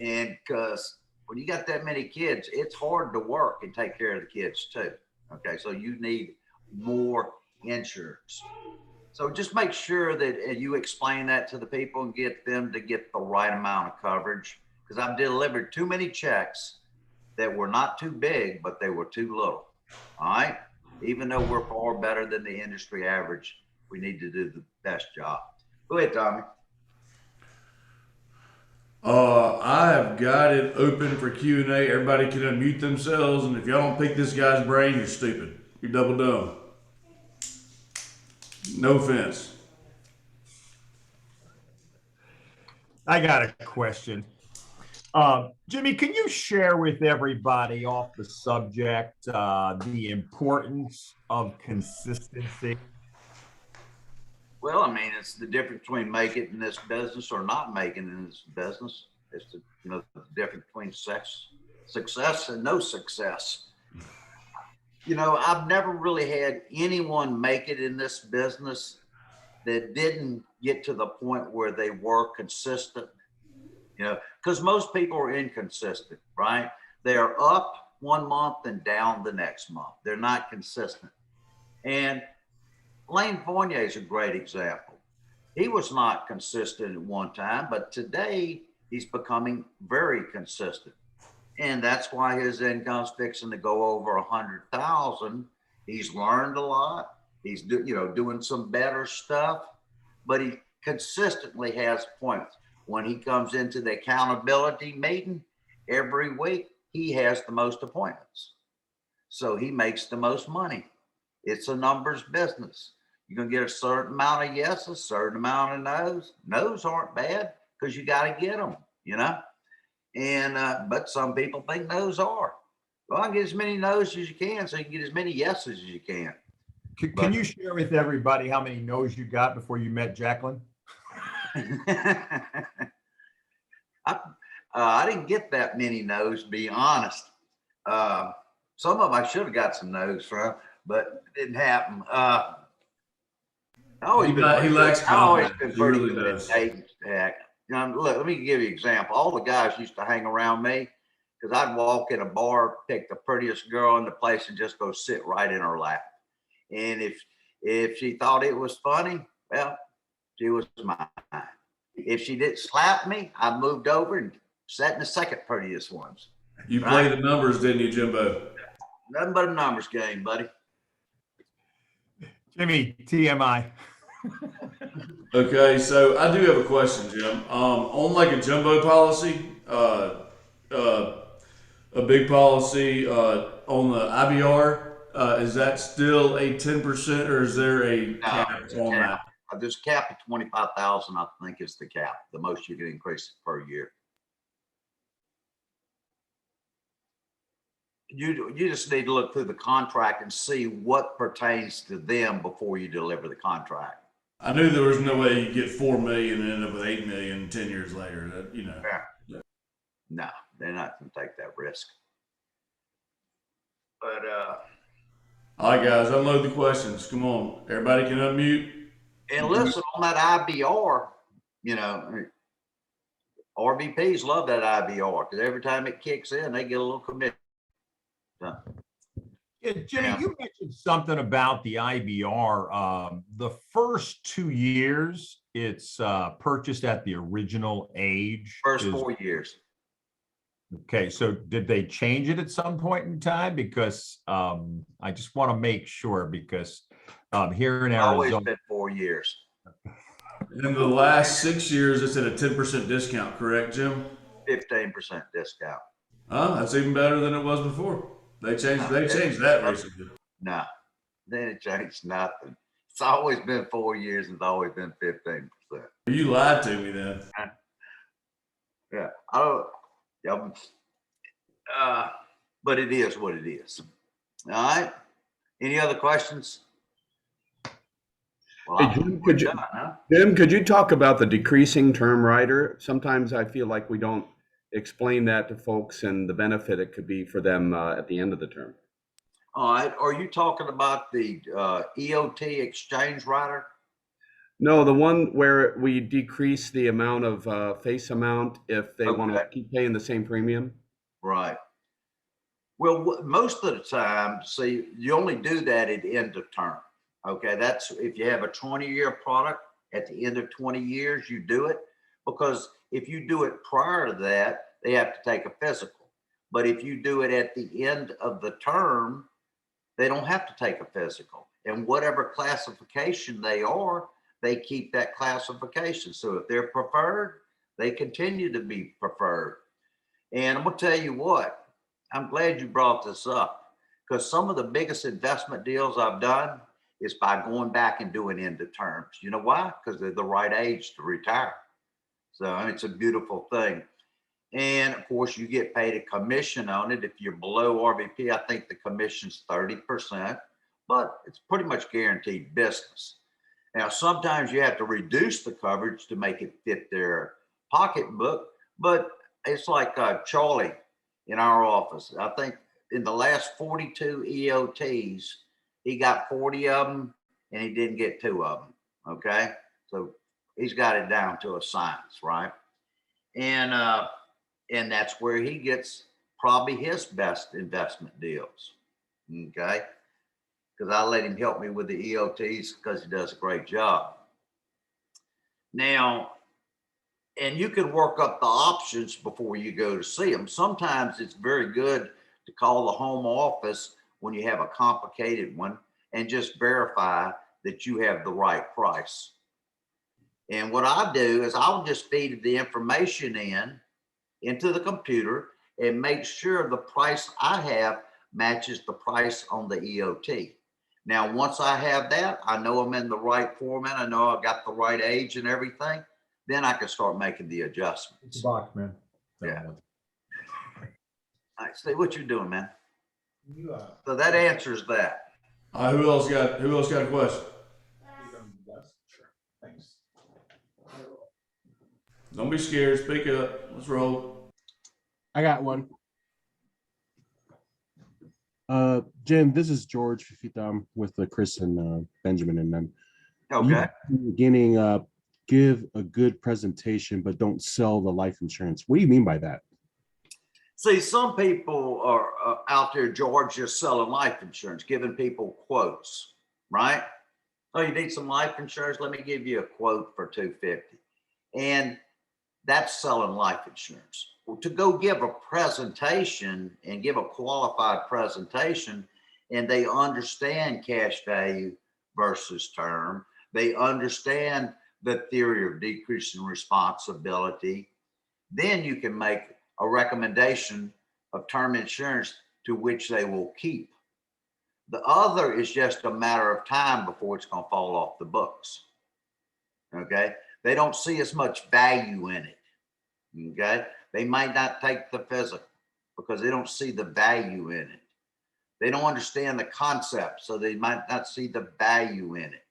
And because when you got that many kids, it's hard to work and take care of the kids too. Okay. So you need more insurance. So just make sure that you explain that to the people and get them to get the right amount of coverage. Because I've delivered too many checks that were not too big, but they were too little. All right. Even though we're far better than the industry average, we need to do the best job. Go ahead, Tommy. I have got it open for Q&A. Everybody can unmute themselves, and if y'all don't pick this guy's brain, you're stupid. You're double dumb. No offense. I got a question. Jimmy, can you share with everybody off the subject the importance of consistency? Well, I mean, it's the difference between making it in this business or not making it in this business. It's the difference between success and no success. I've never really had anyone make it in this business that didn't get to the point where they were consistent. Because most people are inconsistent, right? They're up one month and down the next month. They're not consistent. And Lane Fournier is a great example. He was not consistent at one time, but today he's becoming very consistent. And that's why his income's fixing to go over 100,000. He's learned a lot. He's doing some better stuff, but he consistently has points. When he comes into the accountability meeting every week, he has the most appointments. So he makes the most money. It's a numbers business. You're going to get a certain amount of yeses, a certain amount of no's. No's aren't bad because you got to get them, And, but some people think no's are. Well, get as many no's as you can so you can get as many yeses as you can. Can you share with everybody how many no's you got before you met Jacqueline? I didn't get that many no's, to be honest. Some of them I should have got some no's from, but it didn't happen. He lacks I've always confidence. been He pretty really good does. at dating. Heck, look, let me give you an example. All the guys used to hang around me because I'd walk in a bar, pick the prettiest girl in the place, and just go sit right in her lap. And if she thought it was funny, well, she was mine. If she didn't slap me, I moved over and sat in the second prettiest ones. You played the numbers, didn't you, Jimbo? Nothing but a numbers game, buddy. Jimmy, TMI. Okay, so I do have a question, Jim. On like a jumbo policy, a big policy on the IBR, is that still a 10% or is there a cap on that? There's a cap of 25,000, I think is the cap, the most you can increase per year. You just need to look through the contract and see what pertains to them before you deliver the contract. I knew there was no way you get 4 million and end up with 8 million 10 years later. That, you know. Yeah. No, they're not going to take that risk. But all right, guys, unload the questions. Come on, everybody can unmute. and listen, on that IBR, RVPs love that IBR because every time it kicks in, they get a little commission. Yeah, Jimmy, you mentioned something about the IBR. The first 2 years, it's purchased at the original age. First 4 years. Okay, so did they change it at some point in time? Because I just want to make sure, because here in Arizona, Always been 4 years. In the last 6 years, it's at a 10% discount, correct, Jim? 15% discount. That's even better than it was before. They changed that recently. No, they didn't change nothing. It's always been 4 years and it's always been 15%. You lied to me then. Yeah, but it is what it is. All right. Any other questions? Well, Hey, Jim, could you talk about the decreasing term rider? Sometimes I feel like we don't explain that to folks and the benefit it could be for them at the end of the term. All right. Are you talking about the EOT exchange rider? No, the one where we decrease the amount of face amount if they want to keep paying the same premium. Right. Well, most of the time, see, you only do that at end of term. Okay, that's if you have a 20-year product, at the end of 20 years, you do it. Because if you do it prior to that, they have to take a physical. But if you do it at the end of the term, they don't have to take a physical. And whatever classification they are, they keep that classification. So if they're preferred, they continue to be preferred. And I'm going to tell you what, I'm glad you brought this up, because some of the biggest investment deals I've done is by going back and doing end of terms. You know why? Because they're the right age to retire. So it's a beautiful thing. And of course, you get paid a commission on it. If you're below RVP, I think the commission's 30%, but it's pretty much guaranteed business. Now, sometimes you have to reduce the coverage to make it fit their pocketbook, but it's like Charlie in our office. I think in the last 42 EOTs, he got 40 of them and he didn't get 2 of them. Okay. So he's got it down to a science, right? And that's where he gets probably his best investment deals. Okay. Because I let him help me with the EOTs because he does a great job. Now, and you can work up the options before you go to see them. Sometimes it's very good to call the home office when you have a complicated one and just verify that you have the right price. And what I do is I'll just feed the information into the computer and make sure the price I have matches the price on the EOT. Now, once I have that, I know I'm in the right format. I know I've got the right age and everything. Then I can start making the adjustments. It's a box, man. Yeah. All right, Steve, what you doing, man? So that answers that. Who else got a question? Don't be scared. Speak up. Let's roll. I got one. Jim, this is George with Chris and Benjamin and them. Okay. In the beginning, give a good presentation, but don't sell the life insurance. What do you mean by that? See, some people are out there, George, just selling life insurance, giving people quotes, right? Oh, you need some life insurance? Let me give you a quote for $250. And that's selling life insurance. Well, to go give a presentation and give a qualified presentation, and they understand cash value versus term, they understand the theory of decreasing responsibility, then you can make a recommendation of term insurance to which they will keep. The other is just a matter of time before it's going to fall off the books. Okay. They don't see as much value in it. Okay. They might not take the physical because they don't see the value in it. They don't understand the concept, so they might not see the value in it.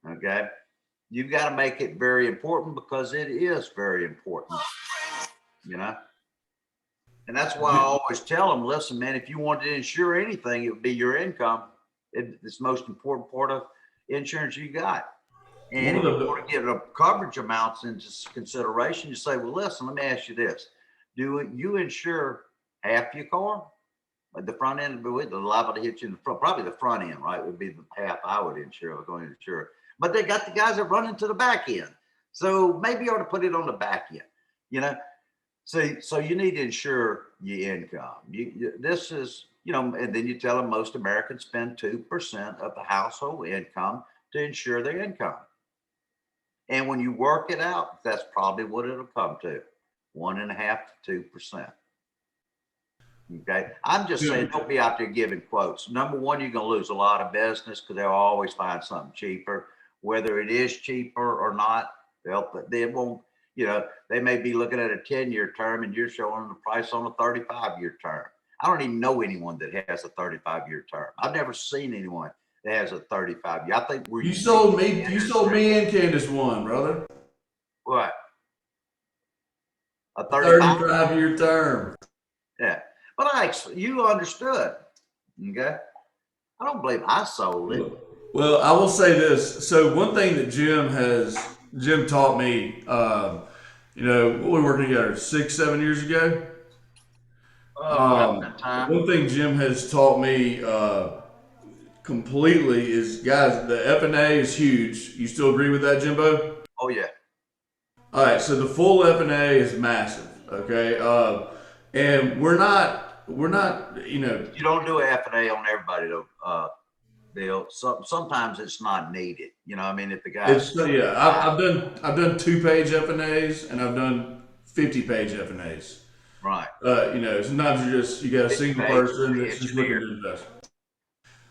Okay. You've got to make it very important because it is very important, you know? And that's why I always tell them, listen, man, if you wanted to insure anything, it would be your income. It's the most important part of insurance you got. And if you want to get a coverage amounts into consideration, you say, well, listen, let me ask you this. Do you insure half your car? Like the front end, they're liable to hit you in the front, probably the front end, right? Would be the half I would insure if I was going to insure. But they got the guys that run into the back end. So maybe you ought to put it on the back end, you know? So you need to insure your income. This is, and then you tell them most Americans spend 2% of the household income to insure their income. And when you work it out, that's probably what it'll come to, 1.5 to 2%. Okay. I'm just saying, don't be out there giving quotes. Number one, you're going to lose a lot of business because they'll always find something cheaper, whether it is cheaper or not. They won't. They may be looking at a 10-year term and you're showing them the price on a 35-year term. I don't even know anyone that has a 35-year term. I've never seen anyone that has a 35-year. I think You sold me and Candace one, brother. What? A 35-year term. Yeah. But you understood. Okay. I don't believe I sold it. Well, I will say this. So one thing that Jim taught me, we were working together 6-7 years ago. One thing Jim has taught me completely is, guys, the F&A is huge. You still agree with that, Jimbo? Oh yeah. All right. So the full F&A is massive. Okay. And we're not. You don't do F&A on everybody though. Bill. Sometimes it's not needed. If the guy's I've done 2-page F&As and I've done 50-page F&As. Right. Sometimes you got a single person that's just looking to invest.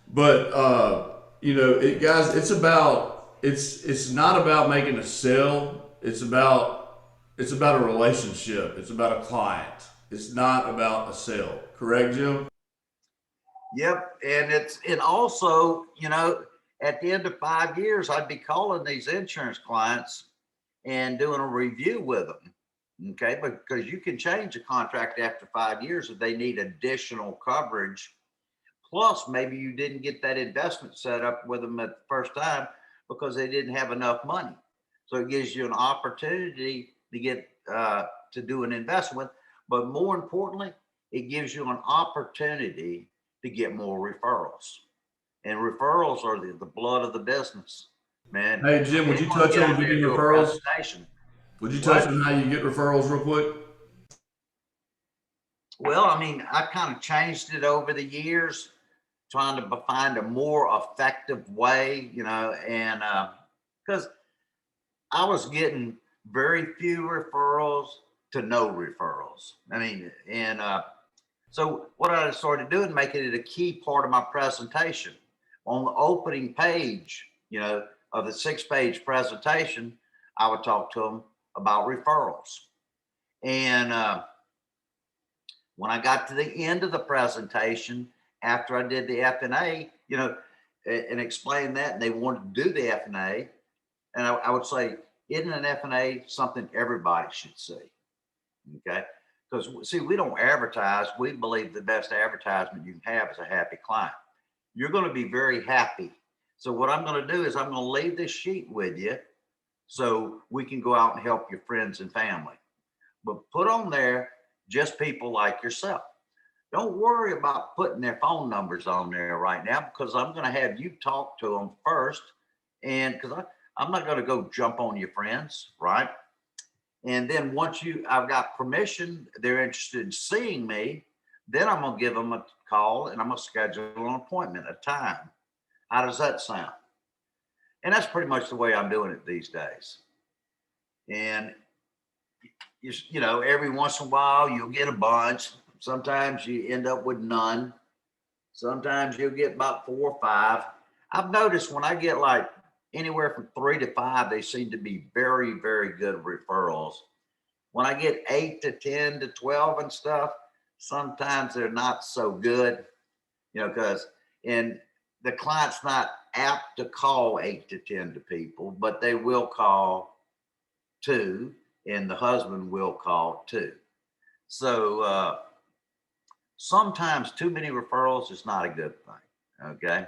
But guys, it's not about making a sale. It's about a relationship. It's about a client. It's not about a sale. Correct, Jim? Yep. And also, at the end of 5 years, I'd be calling these insurance clients and doing a review with them. Okay. Because you can change a contract after 5 years if they need additional coverage. Plus, maybe you didn't get that investment set up with them at the first time because they didn't have enough money. So it gives you an opportunity to get to do an investment. But more importantly, it gives you an opportunity to get more referrals. And referrals are the blood of the business, man. Hey, Jim, would you touch on getting referrals? Would you touch on how you get referrals real quick? Well, I kind of changed it over the years, trying to find a more effective way, and because I was getting very few referrals to no referrals. So what I started doing, making it a key part of my presentation. On the opening page, of the 6-page presentation, I would talk to them about referrals. And when I got to the end of the presentation, after I did the F&A, and explain that, and they want to do the F&A. And I would say, isn't an F&A something everybody should see? Okay. Because see, we don't advertise. We believe the best advertisement you can have is a happy client. You're going to be very happy. So what I'm going to do is I'm going to leave this sheet with you so we can go out and help your friends and family. But put on there just people like yourself. Don't worry about putting their phone numbers on there right now, because I'm going to have you talk to them first. And because I'm not going to go jump on your friends, right? And then once I've got permission, they're interested in seeing me, then I'm going to give them a call and I'm going to schedule an appointment, a time. How does that sound? And that's pretty much the way I'm doing it these days. And you know, every once in a while you'll get a bunch. Sometimes you end up with none. Sometimes you'll get about 4 or 5. I've noticed when I get like anywhere from 3 to 5, they seem to be very, very good referrals. When I get 8 to 10 to 12 and stuff, sometimes they're not so good, you know, because the client's not apt to call 8 to 10 to people, but they will call 2, and the husband will call 2. So sometimes too many referrals is not a good thing. Okay.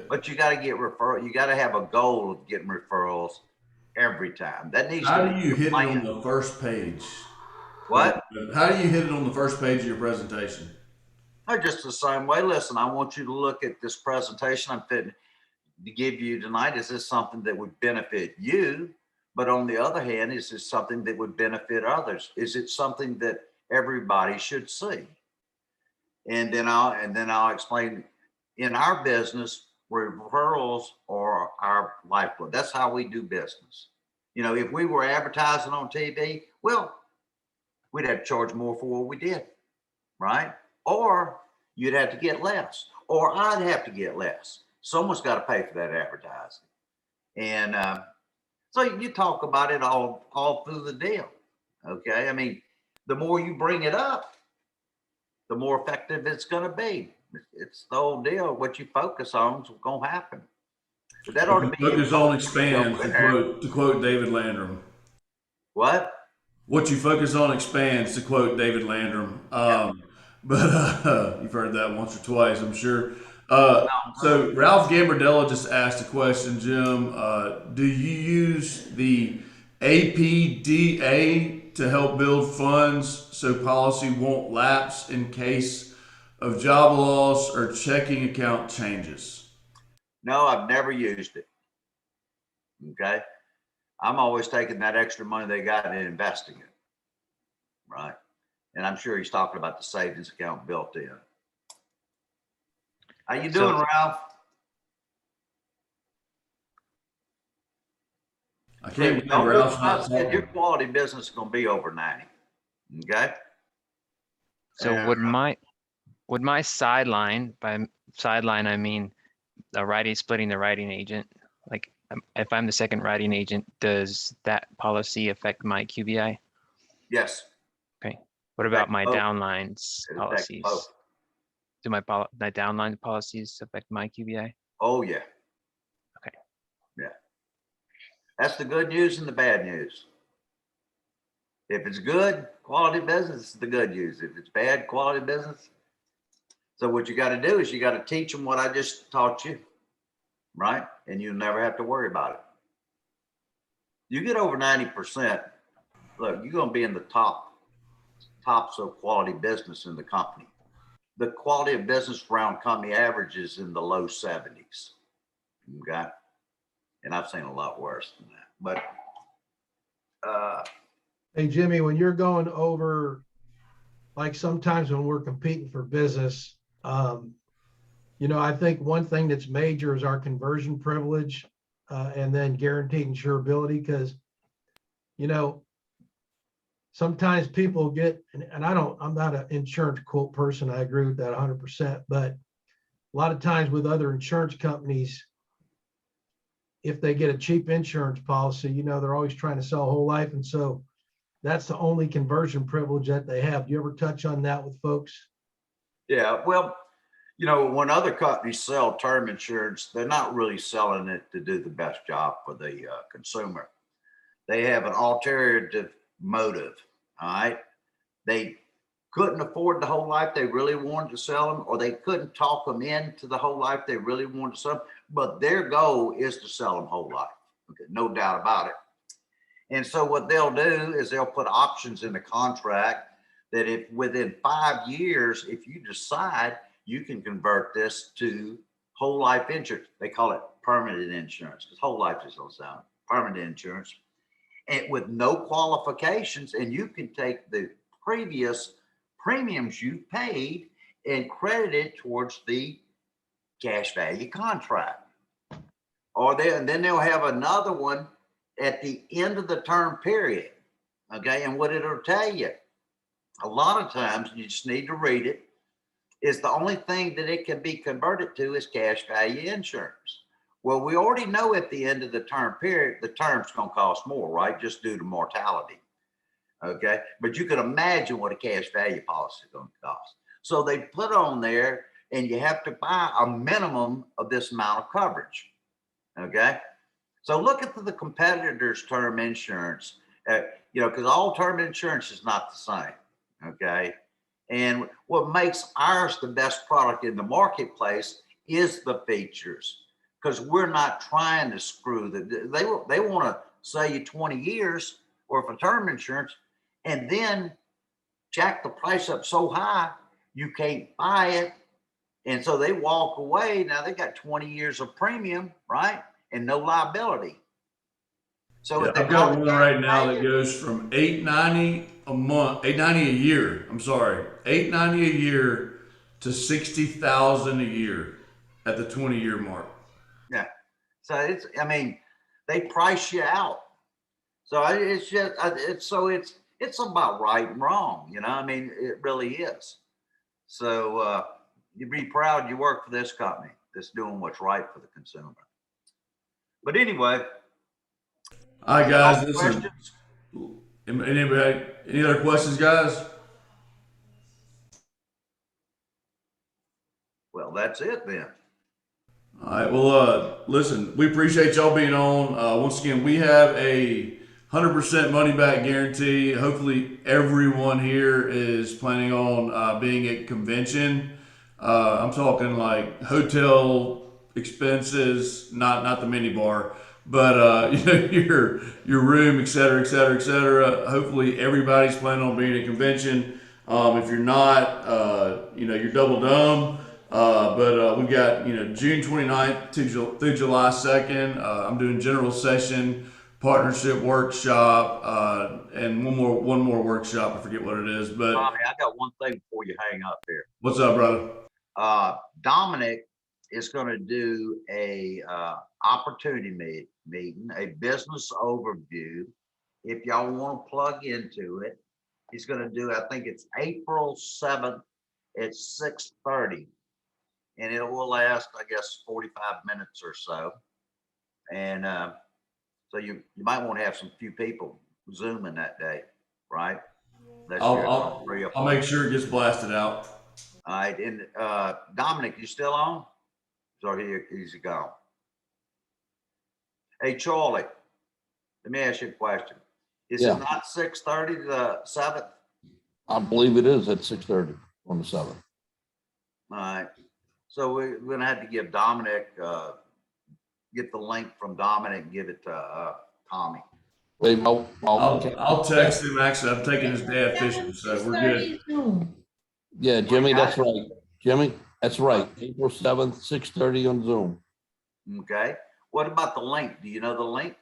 But you got to get referral. You got to have a goal of getting referrals every time. That needs How to do be you your hit it plan. on the first page? What? How do you hit it on the first page of your presentation? They're just the same way. Listen, I want you to look at this presentation I'm fitting to give you tonight. Is this something that would benefit you? But on the other hand, is this something that would benefit others? Is it something that everybody should see? And then I'll explain. In our business, referrals are our lifeblood. That's how we do business. You know, if we were advertising on TV, well, we'd have to charge more for what we did, right? Or you'd have to get less, or I'd have to get less. Someone's got to pay for that advertising. And so you talk about it all through the deal. Okay. I mean, the more you bring it up, the more effective it's going to be. It's the whole deal. What you focus on is going to happen. But that ought to be Focus on expands, to quote David Landrum. What? What you focus on expands, to quote David Landrum. But you've heard that once or twice, I'm sure. So Ralph Gambardella just asked a question, Jim. Do you use the APDA to help build funds so policy won't lapse in case of job loss or checking account changes? No, I've never used it. Okay. I'm always taking that extra money they got and investing it. Right. And I'm sure he's talking about the savings account built in. How you doing, Ralph? I can't Don't believe do Ralph's not what I said. Your talking. quality business is going to be over 90. Okay. So would my sideline, by sideline I mean the writing, splitting the writing agent, like if I'm the second writing agent, does that policy affect my QBI? Yes. Okay. What about my both. downlines It affects policies? both. Do my downline policies affect my QBI? Oh yeah. Okay. Yeah. That's the good news and the bad news. If it's good quality business, it's the good news. If it's bad quality business. So what you got to do is you got to teach them what I just taught you, right? And you'll never have to worry about it. You get over 90%, look, you're going to be in the tops of quality business in the company. The quality of business around company averages in the low 70s. Okay. And I've seen a lot worse than that. But hey, Jimmy, when you're going over, like sometimes when we're competing for business, you know, I think one thing that's major is our conversion privilege and then guaranteed insurability, because, you know, sometimes people get, and I'm not an insurance quote person. I agree with that 100%. But a lot of times with other insurance companies, if they get a cheap insurance policy, you know, they're always trying to sell whole life. And so that's the only conversion privilege that they have. Do you ever touch on that with folks? yeah, well, You know, when other companies sell term insurance, they're not really selling it to do the best job for the consumer. They have an alternative motive. All right. They couldn't afford the whole life they really wanted to sell them, or they couldn't talk them into the whole life they really wanted to sell them. But their goal is to sell them whole life. Okay, no doubt about it. And so what they'll do is they'll put options in the contract that if within 5 years, if you decide you can convert this to whole life insurance, they call it permanent insurance because whole life is on sound permanent insurance, and with no qualifications, and you can take the previous premiums you paid and credit it towards the cash value contract. And then they'll have another one at the end of the term period. Okay. And what it'll tell you, a lot of times you just need to read it, is the only thing that it can be converted to is cash value insurance. Well, we already know at the end of the term period, the term's going to cost more, right? Just due to mortality. Okay. But you can imagine what a cash value policy is going to cost. So they put on there, and you have to buy a minimum of this amount of coverage. Okay. So look at the competitors' term insurance, because all term insurance is not the same. Okay. And what makes ours the best product in the marketplace is the features, because we're not trying to screw they want to sell you 20 years worth of term insurance and then jack the price up so high you can't buy it. And so they walk away. Now they got 20 years of premium, right? And no liability. So Yeah, I've got one right now that goes from $890 a month, $890 a year. I'm sorry, $890 a year to $60,000 a year at the 20-year mark. Yeah. So they price you out. So it's just it's about right and wrong. It really is. So you'd be proud you work for this company that's doing what's right for the consumer. But anyway. All right, guys, listen. Questions? Any other questions, guys? Well, that's it then. All right. Well, listen, we appreciate y'all being on. Once again, we have a 100% money back guarantee. Hopefully, everyone here is planning on being at convention. I'm talking like hotel expenses, not the mini bar, but your room, et cetera, et cetera, et cetera. Hopefully, everybody's planning on being at convention. If you're not, you're double dumb. But we got June 29th through July 2nd. I'm doing general session, partnership workshop, and one more workshop. I forget what it is, but Tommy, I got one thing before you hang up here. What's up, brother? Dominic is going to do a opportunity meeting, a business overview. If y'all want to plug into it, he's going to do. I think it's April 7th at 6:30. And it will last, I guess, 45 minutes or so. And so you might want to have some few people Zooming that day, right? I'll make sure it gets blasted out. All right. And Dominic, you still on? So he's gone. Hey, Charlie, let me ask you a question. Is it not 6:30 the 7th? I believe it is at 6:30 on the 7th. All right. So we're going to have to give Dominic, get the link from Dominic and give it to Tommy. Wait, I'll text him. Actually, I'm taking his dad fishing, so we're good. Yeah, Jimmy, that's right. Jimmy, that's right. April 7th, 6:30 on Zoom. Okay. What about the link? Do you know the link?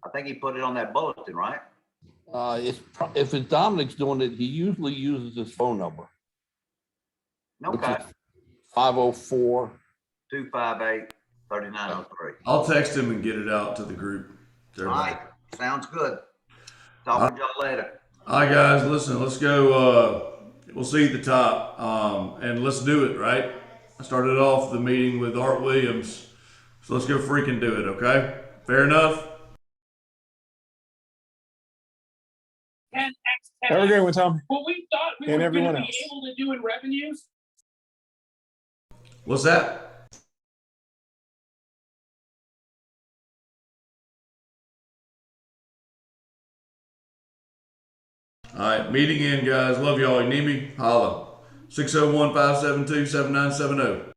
I think he put it on that bulletin, right? If it's Dominic's doing it, he usually uses his phone number. Okay. 504 258-3903. I'll text him and get it out to the group. All right. Sounds good. Talk with y'all later. All right, guys, listen, let's go. We'll see you at the top. And let's do it, right? I started off the meeting with Art Williams. So let's go freaking do it, okay? Fair enough? Have a great one, Tom. What we thought we And were going everyone to be else. able to do in revenues What's that? All right, meet again, guys. Love y'all. You need me? Holla. 601-572-7970.